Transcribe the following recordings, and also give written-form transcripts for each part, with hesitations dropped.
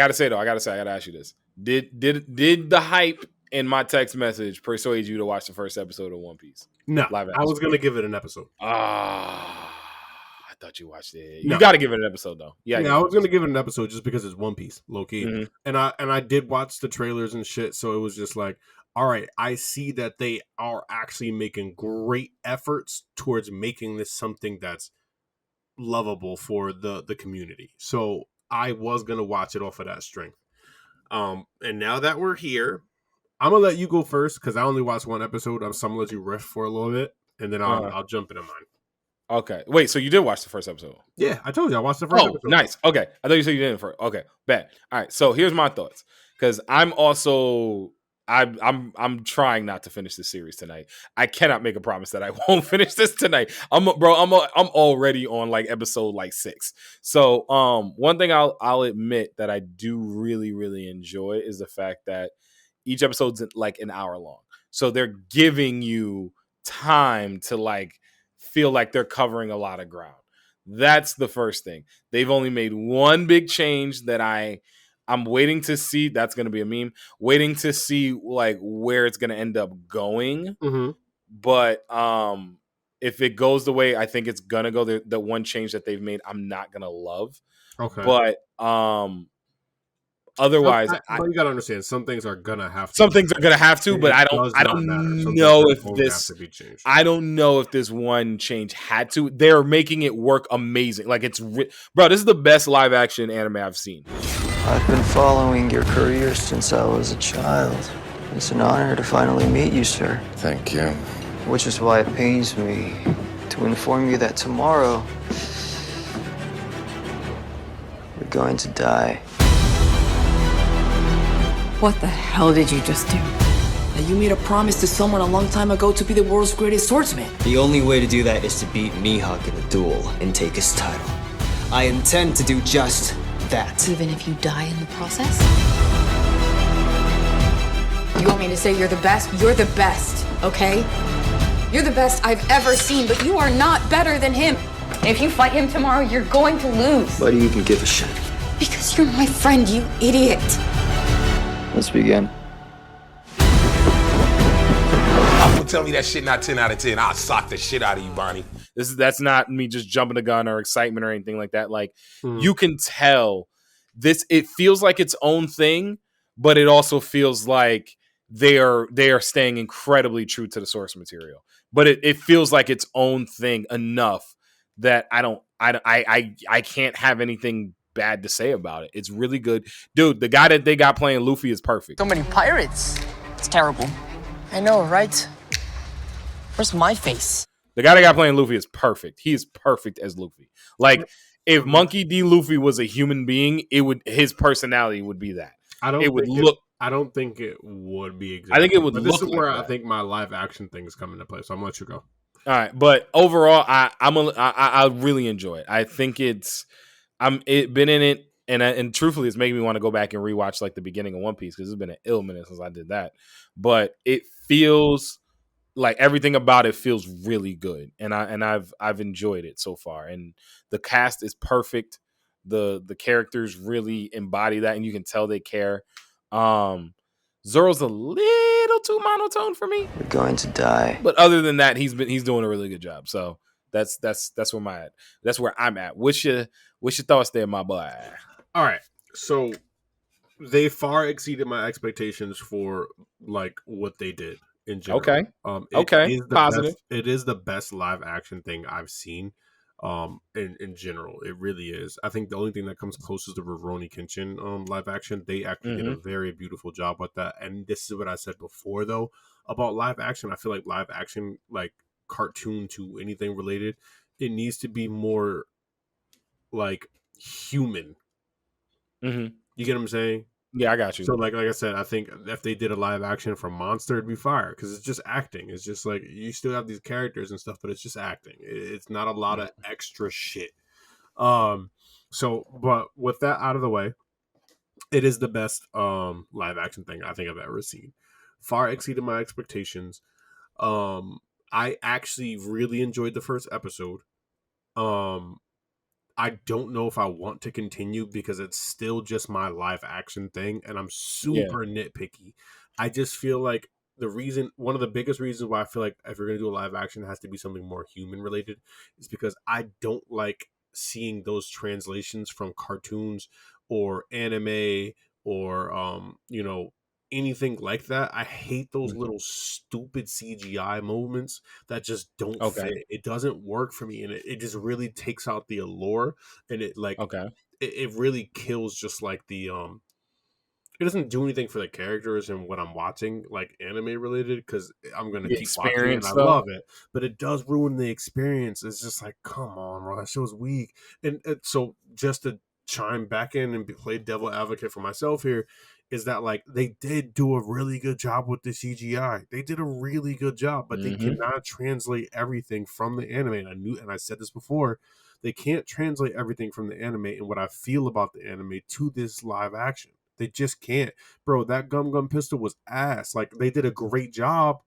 gotta say though, I gotta ask you this: Did the hype in my text message persuade you to watch the first episode of One Piece? No, Live I was gonna give it an episode. I thought you watched it. No. You got to give it an episode though. Yeah, I was gonna give it an episode just because it's One Piece, low key, and I did watch the trailers and shit, so it was just like, all right, I see that they are actually making great efforts towards making this something that's lovable for the community. So I was gonna watch it off of that strength. And now that we're here, I'm gonna let you go first because I only watched one episode. So I'm gonna let you riff for a little bit, and then I'll jump into mine. Okay. Wait, so you did watch the first episode? Yeah, I told you I watched the first episode. Nice. Okay. I thought you said you didn't first. Okay, bet. All right. So here's my thoughts. Because I'm also I'm trying not to finish this series tonight. I cannot make a promise that I won't finish this tonight. I'm already on like episode like 6. So one thing I'll admit that I do really, really enjoy is the fact that each episode's like an hour long. So they're giving you time to like feel like they're covering a lot of ground. That's the first thing. They've only made one big change that I'm waiting to see. That's going to be a meme. Waiting to see like where it's going to end up going. Mm-hmm. But if it goes the way I think it's going to go, the one change that they've made, I'm not going to love. Okay. But otherwise, you gotta understand some things are gonna have to. Some things are gonna have to, but I don't know if this. I don't know if this one change had to. They're making it work amazing. Like it's, bro. This is the best live action anime I've seen. I've been following your career since I was a child. It's an honor to finally meet you, sir. Thank you. Which is why it pains me to inform you that tomorrow you're going to die. What the hell did you just do? You made a promise to someone a long time ago to be the world's greatest swordsman. The only way to do that is to beat Mihawk in a duel and take his title. I intend to do just that. Even if you die in the process? You want me to say you're the best? You're the best, okay? You're the best I've ever seen, but you are not better than him. And if you fight him tomorrow, you're going to lose. Why do you even give a shit? Because you're my friend, you idiot. Let's begin. Tell me that shit not 10 out of 10. I'll sock the shit out of you, Barney. That's not me just jumping the gun or excitement or anything like that. Like you can tell this. It feels like its own thing, but it also feels like they are staying incredibly true to the source material. But it feels like its own thing enough that I can't have anything bad to say about it. It's really good. Dude, the guy that they got playing Luffy is perfect. So many pirates. It's terrible. I know, right? Where's my face? The guy that got playing Luffy is perfect. He is perfect as Luffy. Like if Monkey D. Luffy was a human being, his personality would be that. I don't think it would be exactly. I think it would but look this is like where that. I think my live action thing is coming into play. So I'm gonna let you go. All right, but overall, I really enjoy it. I think it's been in it, and truthfully, it's making me want to go back and rewatch like the beginning of One Piece because it's been an ill minute since I did that. But it feels like everything about it feels really good, and I've enjoyed it so far. And the cast is perfect. The characters really embody that, and you can tell they care. Zoro's a little too monotone for me. You're going to die. But other than that, he's doing a really good job. So that's where I'm at. What's your thoughts there, my boy? All right, so they far exceeded my expectations for like what they did in general. Okay. Okay. Positive. It is the best live action thing I've seen. In general, it really is. I think the only thing that comes close is the Rurouni Kenshin live action. They actually did a very beautiful job with that. And this is what I said before though about live action. I feel like live action, like cartoon to anything related, it needs to be more like human. You get what I'm saying? Yeah, I got you. So like I said, I think if they did a live action for Monster, it'd be fire because it's just acting. It's just like you still have these characters and stuff, but it's just acting. It's not a lot of extra shit. So, but with that out of the way, it is the best live action thing I think I've ever seen. Far exceeded my expectations. I actually really enjoyed the first episode. I don't know if I want to continue because it's still just my live action thing, and I'm Yeah. super nitpicky. I just feel like one of the biggest reasons why I feel like if you're gonna do a live action, it has to be something more human related, is because I don't like seeing those translations from cartoons or anime or anything like that. I hate those Mhm. little stupid CGI moments that just don't Okay. fit. It doesn't work for me, and it just really takes out the allure, and it like Okay. it really kills just like it doesn't do anything for the characters and what I'm watching, like anime related, because I'm gonna The keep watching it and experience I though. love it. But it does ruin the experience. It's just like, come on, bro, that show's weak. And so just to chime back in and play devil advocate for myself here, is that like they did do a really good job with the CGI. They did a really good job, but they Mm-hmm. cannot translate everything from the anime. And I said this before, they can't translate everything from the anime and what I feel about the anime to this live action. They just can't, bro. That Gum Gum Pistol was ass. Like they did a great job.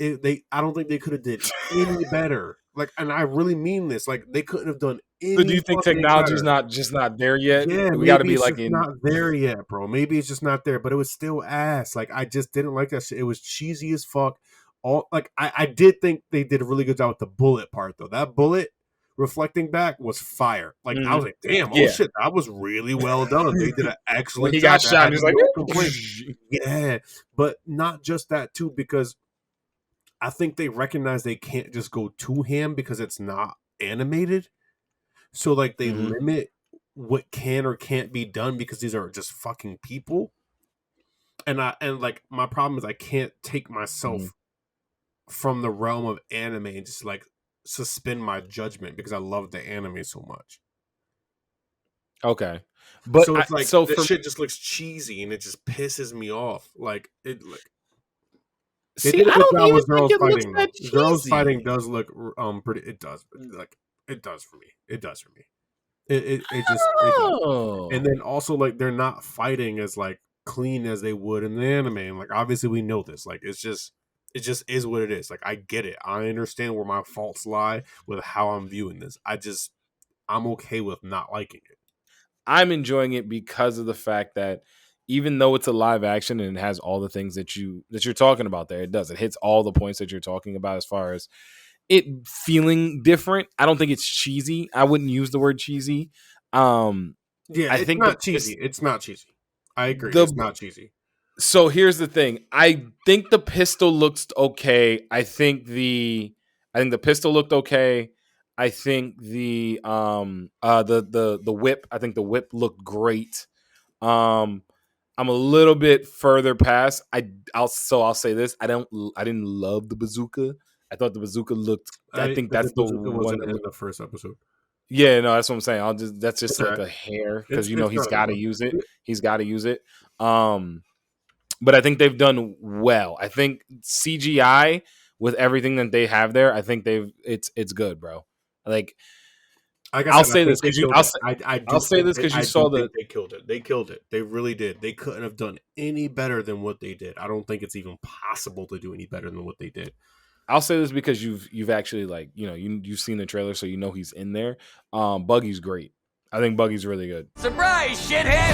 I don't think they could have did any better. Like, and I really mean this. Like they couldn't have done So do any you think fucking technology's better. not just not there yet? Yeah, We got to maybe be it's like just in. not there yet, bro. Maybe it's just not there, but it was still ass. Like I just didn't like that shit. It was cheesy as fuck. All like I did think they did a really good job with the bullet part though. That bullet reflecting back was fire. Like I was Mhm. like, damn, oh Yeah. shit, that was really well done. They did an When excellent he got job. I shot, had he was like, no complaints. Yeah, but not just that too, because I think they recognize they can't just go to him because it's not animated. So like they hmm limit what can or can't be done because these are just fucking people. And like my problem is I can't take hmm myself from the realm of anime and just like suspend my judgment because I love the anime so much. Okay, but So it's like so this for shit just looks cheesy and it just pisses me off. Like it like they see, did a I good don't job even with think Zero's it looks fighting that though. Zero's fighting cheesy. does look pretty. It does like it does for me. It does for me. It just it does. And Oh. then also like they're not fighting as like clean as they would in the anime. And like obviously we know this. Like it just is what it is. Like I get it. I understand where my faults lie with how I'm viewing this. I'm okay with not liking it. I'm enjoying it because of the fact that even though it's a live action and it has all the things that you're talking about there, it does. It hits all the points that you're talking about as far as it feeling different. I don't think it's cheesy. I wouldn't use the word cheesy. Um, Yeah, I it's think not cheesy. It's not cheesy. I agree. the It's not cheesy. so here's the thing. I think the pistol looks okay. I think the pistol looked okay. I think the whip, I think the whip looked great. Um I'm a little bit further past. I'll say this. I didn't love the bazooka. I thought the bazooka looked I think The that's the bazooka one wasn't that in looked the first episode. yeah, no, that's what I'm saying. That's just It's like alright. a hair because It's he's not a big gotta one. use it. He's gotta use it. Um but I think they've done well. I think CGI with everything that they have there, I think it's good, bro. Like Like I I'll said, I say think this they because you killed it. I I'll do say think this because you I saw do the think they killed it. They killed it. They really did. They couldn't have done any better than what they did. I don't think it's even possible to do any better than what they did. I'll say this because you've actually like you've seen the trailer so you know he's in there. Buggy's great. I think Buggy's really good. Surprise, shithead!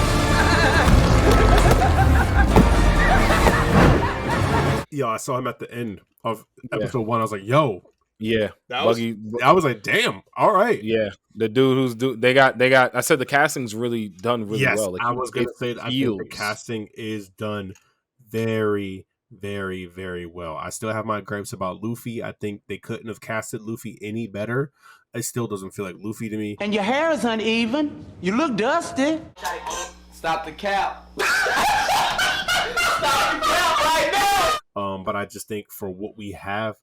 Yo, I saw him at the end of Yeah, episode 1. I was like, yo, yeah. that Buggy. I was like, damn, all right. Yeah, the dude they got. I said the casting's really done really Yes, well. Like I was it gonna say that I think the feels. casting is done very, very, very well. I still have my gripes about Luffy. I think they couldn't have casted Luffy any better. It still doesn't feel like Luffy to me. And your hair is uneven. You look dusty. Stop the cap. Stop the cap right now! But I just think for what we have,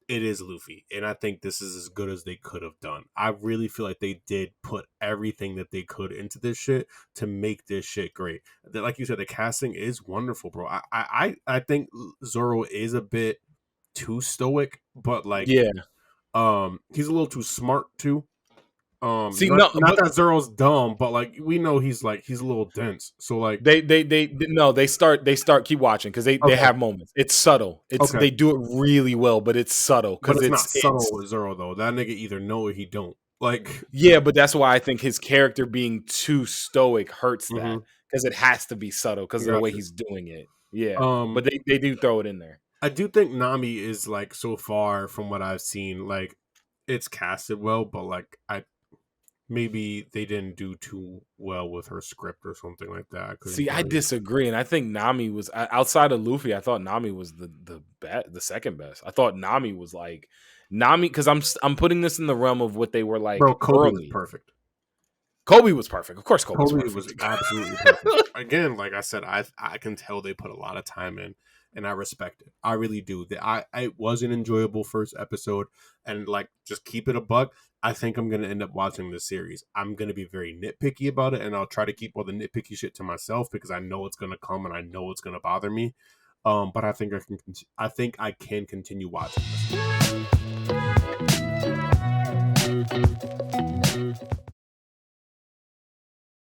it is Luffy, and I think this is as good as they could have done. I really feel like they did put everything that they could into this shit to make this shit great. Like you said, the casting is wonderful, bro. I think Zoro is a bit too stoic, but like, Yeah. he's a little too smart too. See, Not but that Zoro's dumb, but like we know he's a little dense. So like, they start keep watching because they okay, have moments. It's subtle. okay, They do it really well, but it's subtle but because it's not subtle it's with Zoro though. That nigga either know or he don't. Like, yeah, but that's why I think his character being too stoic hurts that Mhm. because it has to be subtle because of the way Gotcha. he's doing it. Yeah, Um, but they do throw it in there. I do think Nami is like so far from what I've seen, like it's casted well, but like maybe they didn't do too well with her script or something like that. I couldn't See, I tell you. disagree, and I think Nami was outside of Luffy. I thought Nami was the second best. I thought Nami was like Nami because I'm putting this in the realm of what they were like Bro, Kobe was early. perfect. Kobe was perfect. Of course, Kobe was Kobe perfect. was absolutely perfect. Again, like I said, I can tell they put a lot of time in, and I respect it. I really do. I it was an enjoyable first episode, and like just keep it a buck. I think I'm gonna end up watching this series. I'm gonna be very nitpicky about it, and I'll try to keep all the nitpicky shit to myself because I know it's gonna come and I know it's gonna bother me. But I think I think I can continue watching this.